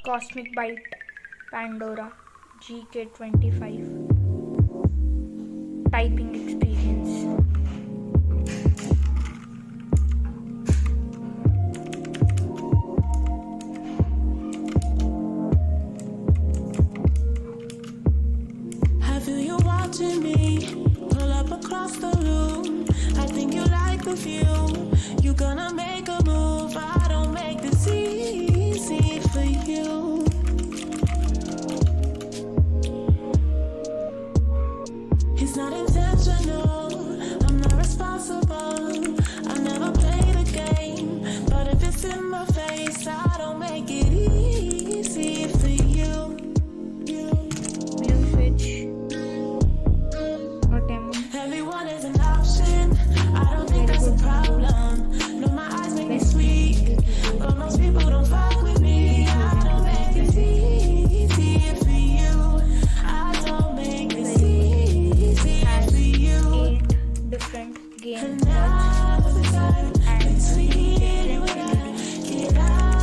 Cosmic Byte Pandora GK-25 typing experience. I feel you watching me pull up across the room. I think you like the view. You gonna make a move. I don't make this easy for you. It's not intentional. I'm not responsible. I never play the game. But if it's in my face, I don't make it easy for you. Blue switch. Everyone is an option. I don't think that's a problem. No, my eyes make me sweet, but most people don't fuck with me. I don't make it easy for you. I don't make it easy for you. 8 different game And now modes the time and between you different and I, abilities. get out.